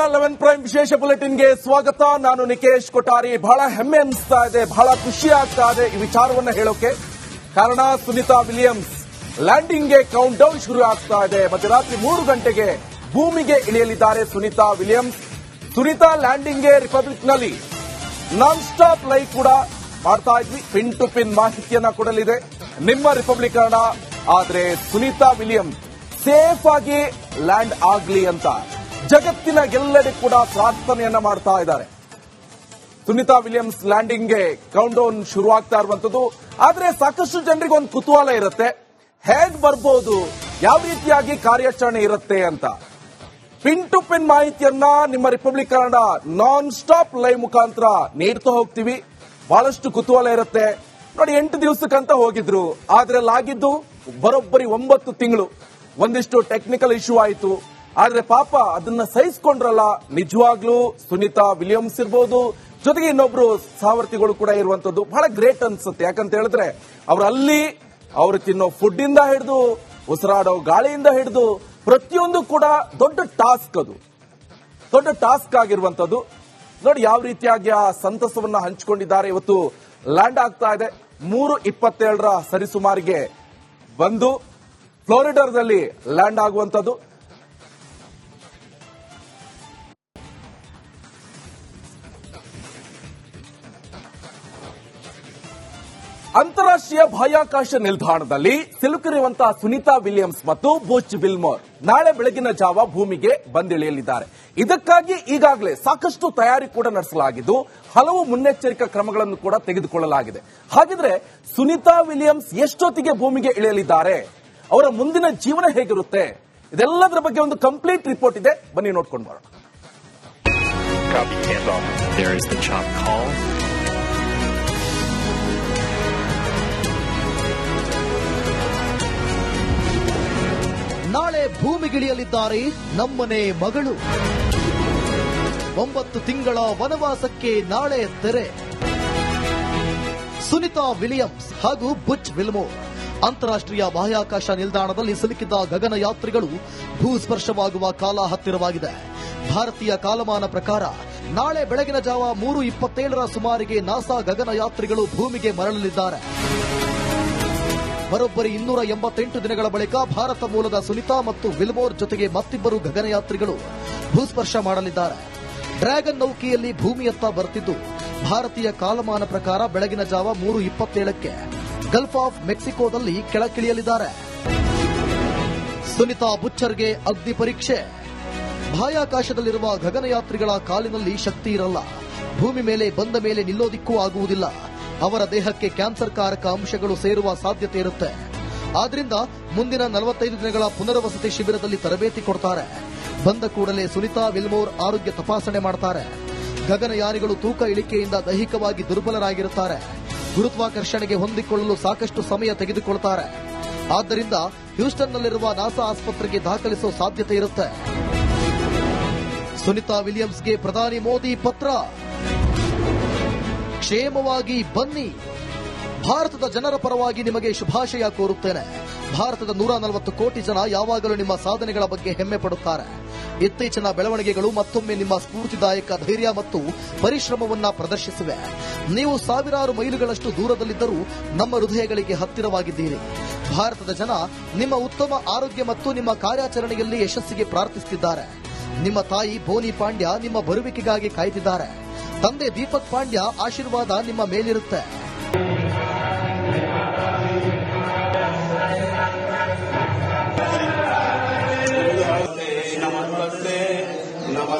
11 prime ವಿಶೇಷ ಬುಲೆಟಿನ್ಗೆ ಸ್ವಾಗತ. ನಾನು ನಿಕೇಶ್ ಕೊಠಾರಿ. ಬಹಳ ಹೆಮ್ಮೆ ಅನಿಸ್ತಾ ಇದೆ, ಬಹಳ ಖುಷಿ ಆಗ್ತಾ ಇದೆ ಈ ವಿಚಾರವನ್ನ ಹೇಳೋಕೆ. ಕಾರಣ ಸುನಿತಾ ವಿಲಿಯಮ್ಸ್ ಲ್ಯಾಂಡಿಂಗ್ಗೆ ಕೌಂಟ್ ಡೌನ್ ಶುರು ಆಗ್ತಾ ಇದೆ. ಮಧ್ಯರಾತ್ರಿ 3 ಗಂಟೆಗೆ ಭೂಮಿಗೆ ಇಳಿಯಲಿದ್ದಾರೆ ಸುನಿತಾ ವಿಲಿಯಮ್ಸ್. ಸುನಿತಾ ಲ್ಯಾಂಡಿಂಗ್ಗೆ ರಿಪಬ್ಲಿಕ್ ನಲ್ಲಿ ನಾನ್ ಸ್ಟಾಪ್ ಲೈವ್ ಕೂಡ ಮಾಡ್ತಾ ಇದ್ವಿ. ಪಿನ್ ಟು ಪಿನ್ ಮಾಹಿತಿಯನ್ನ ಕೊಡಲಿದೆ ನಿಮ್ಮ ರಿಪಬ್ಲಿಕ್ ಕನ್ನಡ. ಆದ್ರೆ ಸುನಿತಾ ವಿಲಿಯಮ್ಸ್ ಸೇಫ್ ಆಗಿ ಲ್ಯಾಂಡ್ ಆಗ್ಲಿ ಅಂತ ಜಗತ್ತಿನ ಎಲ್ಲೆಡೆ ಕೂಡ ಪ್ರಾರ್ಥನೆಯನ್ನ ಮಾಡ್ತಾ ಇದ್ದಾರೆ. ಸುನಿತಾ ವಿಲಿಯಮ್ಸ್ ಲ್ಯಾಂಡಿಂಗ್ಗೆ ಕೌಂಟ್ ಡೌನ್ ಶುರುವಾಗ್ತಾ ಇರುವಂತದ್ದು. ಆದ್ರೆ ಸಾಕಷ್ಟು ಜನರಿಗೆ ಒಂದು ಕುತೂಹಲ ಇರುತ್ತೆ, ಹೇಗ್ ಬರ್ಬೋದು, ಯಾವ ರೀತಿಯಾಗಿ ಕಾರ್ಯಾಚರಣೆ ಇರುತ್ತೆ ಅಂತ. ಪಿನ್ ಟು ಪಿನ್ ಮಾಹಿತಿಯನ್ನ ನಿಮ್ಮ republic Kannada non stop live ಮುಖಾಂತರ ನೀಡ್ತಾ ಹೋಗ್ತೀವಿ. ಬಹಳಷ್ಟು ಕುತೂಹಲ ಇರುತ್ತೆ ನೋಡಿ. 8 ದಿವಸಕ್ಕಂತ ಹೋಗಿದ್ರು, ಆದ್ರೆ ಆಗಿದ್ದು ಬರೋಬ್ಬರಿ 9 ತಿಂಗಳು. ಒಂದಿಷ್ಟು ಟೆಕ್ನಿಕಲ್ ಇಶ್ಯೂ ಆಯಿತು, ಆದ್ರೆ ಪಾಪ ಅದನ್ನ ಸಹಿಸಿಕೊಂಡ್ರಲ್ಲ. ನಿಜವಾಗ್ಲೂ ಸುನಿತಾ ವಿಲಿಯಮ್ಸ್ ಇರ್ಬೋದು, ಜೊತೆಗೆ ಇನ್ನೊಬ್ರು ಸಾವರ್ತಿಗಳು ಕೂಡ ಇರುವಂತದ್ದು ಬಹಳ ಗ್ರೇಟ್ ಅನ್ಸುತ್ತೆ. ಯಾಕಂತ ಹೇಳಿದ್ರೆ ಅವರು ತಿನ್ನೋ ಫುಡ್ ಇಂದ ಹಿಡಿದು ಉಸಿರಾಡೋ ಗಾಳಿಯಿಂದ ಹಿಡಿದು ಪ್ರತಿಯೊಂದು ಕೂಡ ದೊಡ್ಡ ಟಾಸ್ಕ್. ಅದು ದೊಡ್ಡ ಟಾಸ್ಕ್ ಆಗಿರುವಂತದ್ದು. ನೋಡಿ ಯಾವ ರೀತಿಯಾಗಿ ಆ ಸಂತಸವನ್ನ ಹಂಚಿಕೊಂಡಿದ್ದಾರೆ. ಇವತ್ತು ಲ್ಯಾಂಡ್ ಆಗ್ತಾ ಇದೆ 3:27 ಸರಿಸುಮಾರಿಗೆ ಬಂದು ಫ್ಲೋರಿಡಾದಲ್ಲಿ ಲ್ಯಾಂಡ್ ಆಗುವಂತದ್ದು. ಅಂತಾರಾಷ್ಟ್ರೀಯ ಬಾಹ್ಯಾಕಾಶ ನಿಲ್ದಾಣದಲ್ಲಿ ಸಿಲುಕಿರುವಂತಹ ಸುನಿತಾ ವಿಲಿಯಮ್ಸ್ ಮತ್ತು ಬುಚ್ ವಿಲ್ಮೋರ್ ನಾಳೆ ಬೆಳಗಿನ ಜಾವ ಭೂಮಿಗೆ ಬಂದಿಳಿಯಲಿದ್ದಾರೆ. ಇದಕ್ಕಾಗಿ ಈಗಾಗಲೇ ಸಾಕಷ್ಟು ತಯಾರಿ ಕೂಡ ನಡೆಸಲಾಗಿದ್ದು ಹಲವು ಮುನ್ನೆಚ್ಚರಿಕಾ ಕ್ರಮಗಳನ್ನು ಕೂಡ ತೆಗೆದುಕೊಳ್ಳಲಾಗಿದೆ. ಹಾಗಿದ್ರೆ ಸುನಿತಾ ವಿಲಿಯಮ್ಸ್ ಎಷ್ಟೊತ್ತಿಗೆ ಭೂಮಿಗೆ ಇಳಿಯಲಿದ್ದಾರೆ, ಅವರ ಮುಂದಿನ ಜೀವನ ಹೇಗಿರುತ್ತೆ, ಇದೆಲ್ಲದರ ಬಗ್ಗೆ ಒಂದು ಕಂಪ್ಲೀಟ್ ರಿಪೋರ್ಟ್ ಇದೆ, ಬನ್ನಿ ನೋಡ್ಕೊಂಡು ಬರೋಣ. ನಾಳೆ ಭೂಮಿಗಿಳಿಯಲಿದ್ದಾರೆ ನಮ್ಮನೆ ಮಗಳು. 9 ತಿಂಗಳ ವನವಾಸಕ್ಕೆ ನಾಳೆ ತೆರೆ. ಸುನಿತಾ ವಿಲಿಯಮ್ಸ್ ಹಾಗೂ ಬುಚ್ ವಿಲ್ಮೋರ್ ಅಂತಾರಾಷ್ಟ್ರೀಯ ಬಾಹ್ಯಾಕಾಶ ನಿಲ್ದಾಣದಲ್ಲಿ ಸಿಲುಕಿದ್ದ ಗಗನಯಾತ್ರಿಗಳು ಭೂಸ್ಪರ್ಶವಾಗುವ ಕಾಲ ಹತ್ತಿರವಾಗಿದೆ. ಭಾರತೀಯ ಕಾಲಮಾನ ಪ್ರಕಾರ ನಾಳೆ ಬೆಳಗಿನ ಜಾವ 3:27 ಸುಮಾರಿಗೆ ನಾಸಾ ಗಗನಯಾತ್ರಿಗಳು ಭೂಮಿಗೆ ಮರಳಲಿದ್ದಾರೆ. ಬರೋಬ್ಬರಿ 288 ದಿನಗಳ ಬಳಿಕ ಭಾರತ ಮೂಲದ ಸುನಿತಾ ಮತ್ತು ವಿಲ್ಮೋರ್ ಜೊತೆಗೆ ಮತ್ತಿಬ್ಬರು ಗಗನಯಾತ್ರಿಗಳು ಭೂಸ್ಪರ್ಶ ಮಾಡಲಿದ್ದಾರೆ. ಡ್ರ್ಯಾಗನ್ ನೌಕೆಯಲ್ಲಿ ಭೂಮಿಯತ್ತ ಬರ್ತಿದ್ದು ಭಾರತೀಯ ಕಾಲಮಾನ ಪ್ರಕಾರ ಬೆಳಗಿನ ಜಾವ 3:27ಕ್ಕೆ ಗಲ್ಫ್ ಆಫ್ ಮೆಕ್ಸಿಕೋದಲ್ಲಿ ಕೆಳಗಿಳಿಯಲಿದ್ದಾರೆ. ಸುನಿತಾ ಬುಚ್ಚರ್ಗೆ ಅಗ್ನಿ ಪರೀಕ್ಷೆ. ಬಾಹ್ಯಾಕಾಶದಲ್ಲಿರುವ ಗಗನಯಾತ್ರಿಗಳ ಕಾಲಿನಲ್ಲಿ ಶಕ್ತಿ ಇರಲ್ಲ. ಭೂಮಿ ಮೇಲೆ ಬಂದ ಮೇಲೆ ನಿಲ್ಲೋದಿಕ್ಕೂ ಆಗುವುದಿಲ್ಲ. ಅವರ ದೇಹಕ್ಕೆ ಕ್ಯಾನ್ಸರ್ ಕಾರಕ ಅಂಶಗಳು ಸೇರುವ ಸಾಧ್ಯತೆ ಇರುತ್ತೆ. ಆದ್ರಿಂದ ಮುಂದಿನ 45 ದಿನಗಳ ಪುನರ್ವಸತಿ ಶಿಬಿರದಲ್ಲಿ ತರಬೇತಿ ಕೊಡ್ತಾರೆ. ಬಂದ ಕೂಡಲೇ ಸುನಿತಾ ವಿಲ್ಮೋರ್ ಆರೋಗ್ಯ ತಪಾಸಣೆ ಮಾಡ್ತಾರೆ. ಗಗನಯಾನಿಗಳು ತೂಕ ಇಳಿಕೆಯಿಂದ ದೈಹಿಕವಾಗಿ ದುರ್ಬಲರಾಗಿರುತ್ತಾರೆ. ಗುರುತ್ವಾಕರ್ಷಣೆಗೆ ಹೊಂದಿಕೊಳ್ಳಲು ಸಾಕಷ್ಟು ಸಮಯ ತೆಗೆದುಕೊಳ್ತಾರೆ. ಆದ್ದರಿಂದ ಹ್ಯೂಸ್ಟನ್ನಲ್ಲಿರುವ ನಾಸಾ ಆಸ್ಪತ್ರೆಗೆ ದಾಖಲಿಸುವ ಸಾಧ್ಯತೆ ಇರುತ್ತೆ. ಸುನಿತಾ ವಿಲಿಯಮ್ಸ್ಗೆ ಪ್ರಧಾನಿ ಮೋದಿ ಪತ್ರ. ಕ್ಷೇಮವಾಗಿ ಬನ್ನಿ. ಭಾರತದ ಜನರ ಪರವಾಗಿ ನಿಮಗೆ ಶುಭಾಶಯ ಕೋರುತ್ತೇನೆ. ಭಾರತದ 140 ಕೋಟಿ ಜನ ಯಾವಾಗಲೂ ನಿಮ್ಮ ಸಾಧನೆಗಳ ಬಗ್ಗೆ ಹೆಮ್ಮೆ ಪಡುತ್ತಾರೆ. ಇತ್ತೀಚಿನ ಬೆಳವಣಿಗೆಗಳು ಮತ್ತೊಮ್ಮೆ ನಿಮ್ಮ ಸ್ಫೂರ್ತಿದಾಯಕ ಧೈರ್ಯ ಮತ್ತು ಪರಿಶ್ರಮವನ್ನ ಪ್ರದರ್ಶಿಸಿವೆ. ನೀವು ಸಾವಿರಾರು ಮೈಲುಗಳಷ್ಟು ದೂರದಲ್ಲಿದ್ದರೂ ನಮ್ಮ ಹೃದಯಗಳಿಗೆ ಹತ್ತಿರವಾಗಿದ್ದೀರಿ. ಭಾರತದ ಜನ ನಿಮ್ಮ ಉತ್ತಮ ಆರೋಗ್ಯ ಮತ್ತು ನಿಮ್ಮ ಕಾರ್ಯಾಚರಣೆಯಲ್ಲಿ ಯಶಸ್ಸಿಗೆ ಪ್ರಾರ್ಥಿಸುತ್ತಿದ್ದಾರೆ. ನಿಮ್ಮ ತಾಯಿ ಬೋನಿ ಪಾಂಡ್ಯ ನಿಮ್ಮ ಬರುವಿಕೆಗಾಗಿ ಕಾಯ್ತಿದ್ದಾರೆ. ತಂದೆ ದೀಪಕ್ ಪಾಂಡ್ಯ ಆಶೀರ್ವಾದ ನಿಮ್ಮ ಮೇಲಿರುತ್ತೆ.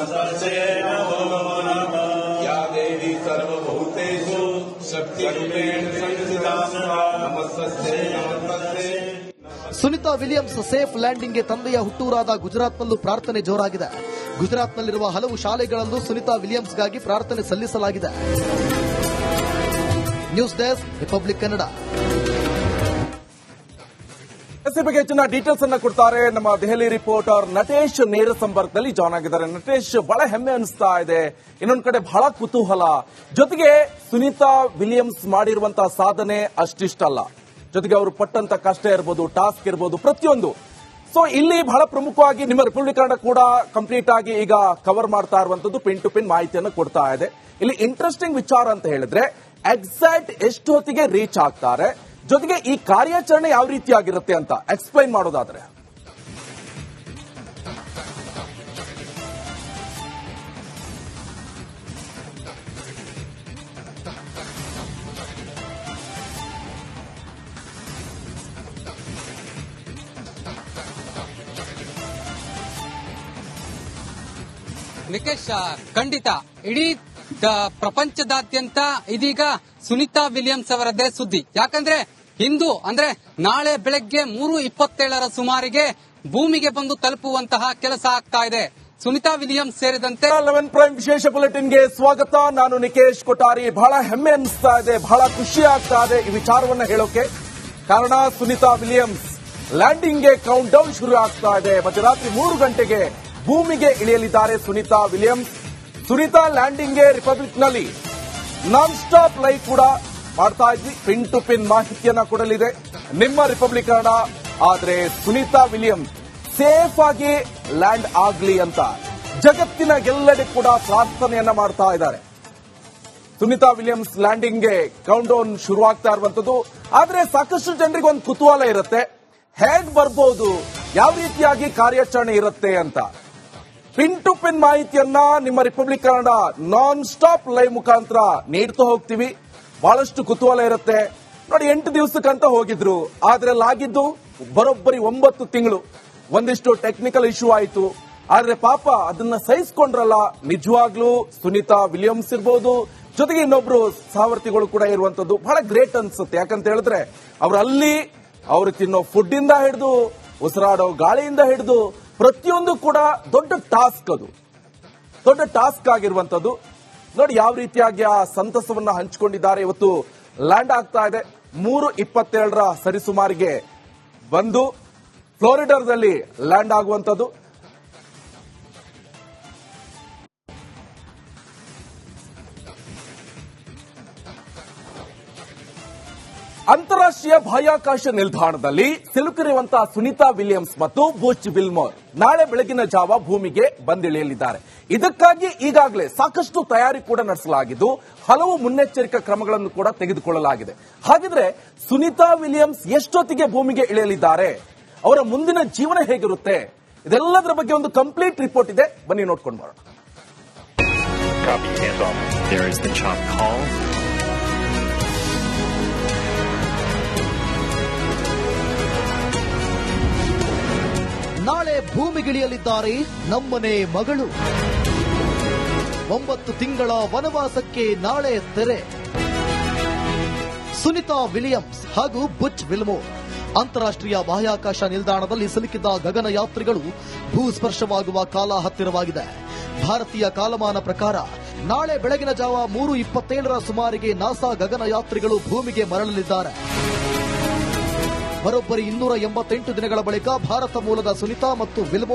ಸುನಿತಾ ವಿಲಿಯಮ್ಸ್ ಸೇಫ್ ಲ್ಯಾಂಡಿಂಗ್ಗೆ ತಂದೆಯ ಹುಟ್ಟೂರಾದ ಗುಜರಾತ್ನಲ್ಲೂ ಪ್ರಾರ್ಥನೆ ಜೋರಾಗಿದೆ. ಗುಜರಾತ್ನಲ್ಲಿರುವ ಹಲವು ಶಾಲೆಗಳಲ್ಲೂ ಸುನಿತಾ ವಿಲಿಯಮ್ಸ್ಗಾಗಿ ಪ್ರಾರ್ಥನೆ ಸಲ್ಲಿಸಲಾಗಿದೆ. News desk republic Kannada. ಬಗ್ಗೆ ಹೆಚ್ಚಿನ ಡೀಟೇಲ್ಸ್ ಅನ್ನ ಕೊಡ್ತಾರೆ ನಮ್ಮ ದೆಹಲಿ ರಿಪೋರ್ಟರ್ ನಟೇಶ್. ನೇರ ಸಂಪರ್ಕದಲ್ಲಿ ಜಾಯ್ನ್ ಆಗಿದ್ದಾರೆ. ನಟೇಶ್, ಬಹಳ ಹೆಮ್ಮೆ ಅನಿಸ್ತಾ ಇದೆ, ಇನ್ನೊಂದ್ ಕಡೆ ಬಹಳ ಕುತೂಹಲ. ಜೊತೆಗೆ ಸುನಿತಾ ವಿಲಿಯಮ್ಸ್ ಮಾಡಿರುವಂತಹ ಸಾಧನೆ ಅಷ್ಟಿಷ್ಟಲ್ಲ, ಜೊತೆಗೆ ಅವರು ಪಟ್ಟಂತ ಕಷ್ಟ ಇರ್ಬೋದು, ಟಾಸ್ಕ್ ಇರ್ಬೋದು, ಪ್ರತಿಯೊಂದು ಸೊ ಇಲ್ಲಿ ಬಹಳ ಪ್ರಮುಖವಾಗಿ ನಿಮ್ಮ ರಿಪಬ್ಲಿಕ್ ಕನ್ನಡ ಕೂಡ ಕಂಪ್ಲೀಟ್ ಆಗಿ ಈಗ ಕವರ್ ಮಾಡ್ತಾ ಇರುವಂತದ್ದು ಪಿನ್ ಟು ಪಿನ್ ಮಾಹಿತಿಯನ್ನು ಕೊಡ್ತಾ ಇದೆ. ಇಲ್ಲಿ ಇಂಟ್ರೆಸ್ಟಿಂಗ್ ವಿಚಾರ ಅಂತ ಹೇಳಿದ್ರೆ ಎಕ್ಸಾಕ್ಟ್ ಎಷ್ಟು ಹೊತ್ತಿಗೆ ರೀಚ್ ಆಗ್ತಾರೆ, ಜೊತೆಗೆ ಈ ಕಾರ್ಯಾಚರಣೆ ಯಾವ ರೀತಿಯಾಗಿರುತ್ತೆ ಅಂತ ಎಕ್ಸ್ಪ್ಲೈನ್ ಮಾಡೋದಾದ್ರೆ ನಿಕೇಶ್, ಖಂಡಿತ ಇಡೀ ಪ್ರಪಂಚದಾದ್ಯಂತ ಇದೀಗ ಸುನೀತಾ ವಿಲಿಯಮ್ಸ್ ಅವರದ್ದೇ ಸುದ್ದಿ. ಯಾಕಂದ್ರೆ ಇಂದು ಅಂದ್ರೆ ನಾಳೆ ಬೆಳಗ್ಗೆ 3:27 ಸುಮಾರಿಗೆ ಭೂಮಿಗೆ ಬಂದು ತಲುಪುವಂತಹ ಕೆಲಸ ಆಗ್ತಾ ಇದೆ. ಸುನೀತಾ ವಿಲಿಯಮ್ಸ್ ಸೇರಿದಂತೆ 11 ಪ್ರೈಮ್ ವಿಶೇಷ ಬುಲೆಟಿನ್ಗೆ ಸ್ವಾಗತ. ನಾನು ನಿಕೇಶ್ ಕೊಠಾರಿ. ಬಹಳ ಹೆಮ್ಮೆ ಅನಿಸ್ತಾ ಇದೆ, ಬಹಳ ಖುಷಿ ಆಗ್ತಾ ಇದೆ ಈ ವಿಚಾರವನ್ನ ಹೇಳೋಕೆ. ಕಾರಣ ಸುನೀತಾ ವಿಲಿಯಮ್ಸ್ ಲ್ಯಾಂಡಿಂಗ್ಗೆ ಕೌಂಟ್ ಡೌನ್ ಶುರು ಆಗ್ತಾ ಇದೆ. ಮಧ್ಯರಾತ್ರಿ 3 ಗಂಟೆಗೆ ಭೂಮಿಗೆ ಇಳಿಯಲಿದ್ದಾರೆ ಸುನೀತಾ ವಿಲಿಯಮ್ಸ್. ಸುನೀತಾ ಲ್ಯಾಂಡಿಂಗ್ಗೆ ರಿಪಬ್ಲಿಕ್ ನಲ್ಲಿ ನಾನ್ ಸ್ಟಾಪ್ ಲೈವ್ ಕೂಡ ಮಾಡ್ತಾ ಇದ್ವಿ. ಪಿನ್ ಟು ಪಿನ್ ಮಾಹಿತಿಯನ್ನ ಕೊಡಲಿದೆ ನಿಮ್ಮ ರಿಪಬ್ಲಿಕ್ ಕನ್ನಡ. ಆದ್ರೆ ಸುನೀತಾ ವಿಲಿಯಮ್ಸ್ ಸೇಫ್ ಆಗಿ ಲ್ಯಾಂಡ್ ಆಗ್ಲಿ ಅಂತ ಜಗತ್ತಿನ ಎಲ್ಲೆಡೆ ಕೂಡ ಪ್ರಾರ್ಥನೆಯನ್ನ ಮಾಡ್ತಾ ಇದ್ದಾರೆ. ಸುನೀತಾ ವಿಲಿಯಮ್ಸ್ ಲ್ಯಾಂಡಿಂಗ್ಗೆ ಕೌಂಟ್ ಡೌನ್ ಶುರುವಾಗ್ತಾ ಇರುವಂತದ್ದು. ಆದ್ರೆ ಸಾಕಷ್ಟು ಜನರಿಗೆ ಒಂದು ಕುತೂಹಲ ಇರುತ್ತೆ, ಹೇಗ್ ಬರ್ಬೋದು, ಯಾವ ರೀತಿಯಾಗಿ ಕಾರ್ಯಾಚರಣೆ ಇರುತ್ತೆ ಅಂತ. ಪಿನ್ ಟು ಪಿನ್ ಮಾಹಿತಿಯನ್ನ ನಿಮ್ಮ republic Kannada non stop live ಮುಖಾಂತರ ನೀಡ್ತಾ ಹೋಗ್ತೀವಿ. ಬಹಳಷ್ಟು ಕುತೂಹಲ ಇರುತ್ತೆ ನೋಡಿ. 8 ದಿವಸಕ್ಕಂತ ಹೋಗಿದ್ರು, ಆದ್ರೆ ಆಗಿದ್ದು ಬರೋಬ್ಬರಿ 9 ತಿಂಗಳು. ಒಂದಿಷ್ಟು ಟೆಕ್ನಿಕಲ್ ಇಶ್ಯೂ ಆಯಿತು, ಆದ್ರೆ ಪಾಪ ಅದನ್ನ ಸಹಿಸಿಕೊಂಡ್ರಲ್ಲ. ನಿಜವಾಗ್ಲೂ ಸುನೀತಾ ವಿಲಿಯಮ್ಸ್ ಇರ್ಬೋದು, ಜೊತೆಗೆ ಇನ್ನೊಬ್ರು ಸಹವರ್ತಿಗಳು ಕೂಡ ಇರುವಂತದ್ದು ಬಹಳ ಗ್ರೇಟ್ ಅನ್ಸುತ್ತೆ. ಯಾಕಂತ ಹೇಳಿದ್ರೆ ಅವರು ತಿನ್ನೋ ಫುಡ್ ಇಂದ ಹಿಡಿದು ಉಸಿರಾಡೋ ಗಾಳಿಯಿಂದ ಹಿಡಿದು ಪ್ರತಿಯೊಂದು ಕೂಡ ದೊಡ್ಡ ಟಾಸ್ಕ್ ಆಗಿರುವಂತದ್ದು. ನೋಡಿ ಯಾವ ರೀತಿಯಾಗಿ ಆ ಸಂತಸವನ್ನ ಹಂಚಿಕೊಂಡಿದ್ದಾರೆ. ಇವತ್ತು ಲ್ಯಾಂಡ್ ಆಗ್ತಾ ಇದೆ 3:27 ಸರಿಸುಮಾರಿಗೆ ಬಂದು ಫ್ಲೋರಿಡಾದಲ್ಲಿ ಲ್ಯಾಂಡ್ ಆಗುವಂತದ್ದು. ಅಂತಾರಾಷ್ಟ್ರೀಯ ಬಾಹ್ಯಾಕಾಶ ನಿಲ್ದಾಣದಲ್ಲಿ ಸಿಲುಕಿರುವಂತಹ ಸುನೀತಾ ವಿಲಿಯಮ್ಸ್ ಮತ್ತು ಬುಚ್ ವಿಲ್ಮೋರ್ ನಾಳೆ ಬೆಳಗಿನ ಜಾವ ಭೂಮಿಗೆ ಬಂದಿಳಿಯಲಿದ್ದಾರೆ. ಇದಕ್ಕಾಗಿ ಈಗಾಗಲೇ ಸಾಕಷ್ಟು ತಯಾರಿ ಕೂಡ ನಡೆಸಲಾಗಿದ್ದು ಹಲವು ಮುನ್ನೆಚ್ಚರಿಕಾ ಕ್ರಮಗಳನ್ನು ಕೂಡ ತೆಗೆದುಕೊಳ್ಳಲಾಗಿದೆ. ಹಾಗಿದ್ರೆ ಸುನೀತಾ ವಿಲಿಯಮ್ಸ್ ಎಷ್ಟೊತ್ತಿಗೆ ಭೂಮಿಗೆ ಇಳಿಯಲಿದ್ದಾರೆ, ಅವರ ಮುಂದಿನ ಜೀವನ ಹೇಗಿರುತ್ತೆ, ಇದೆಲ್ಲದರ ಬಗ್ಗೆ ಒಂದು ಕಂಪ್ಲೀಟ್ ರಿಪೋರ್ಟ್ ಇದೆ, ಬನ್ನಿ ನೋಡ್ಕೊಂಡು ಬರೋಣ. ನಾಳೆ ಭೂಮಿಗಿಳಿಯಲಿದ್ದಾರೆ ನಮ್ಮನೆ ಮಗಳು. 9 ತಿಂಗಳ ವನವಾಸಕ್ಕೆ ನಾಳೆ ತೆರೆ. ಸುನೀತಾ ವಿಲಿಯಮ್ಸ್ ಹಾಗೂ ಬುಚ್ ವಿಲ್ಮೋರ್ ಅಂತಾರಾಷ್ಟ್ರೀಯ ಬಾಹ್ಯಾಕಾಶ ನಿಲ್ದಾಣದಲ್ಲಿ ಸಿಲುಕಿದ್ದ ಗಗನಯಾತ್ರಿಗಳು ಭೂಸ್ಪರ್ಶವಾಗುವ ಕಾಲ ಹತ್ತಿರವಾಗಿದೆ. ಭಾರತೀಯ ಕಾಲಮಾನ ಪ್ರಕಾರ ನಾಳೆ ಬೆಳಗಿನ ಜಾವ 3:27 ಸುಮಾರಿಗೆ ನಾಸಾ ಗಗನಯಾತ್ರಿಗಳು ಭೂಮಿಗೆ ಮರಳಲಿದ್ದಾರೆ. ಬರೋಬ್ಬರಿ 288 ದಿನಗಳ ಬಳಿಕ ಭಾರತ ಮೂಲದ ಸುನೀತಾ ಮತ್ತು ವಿಲ್ಮೋರ್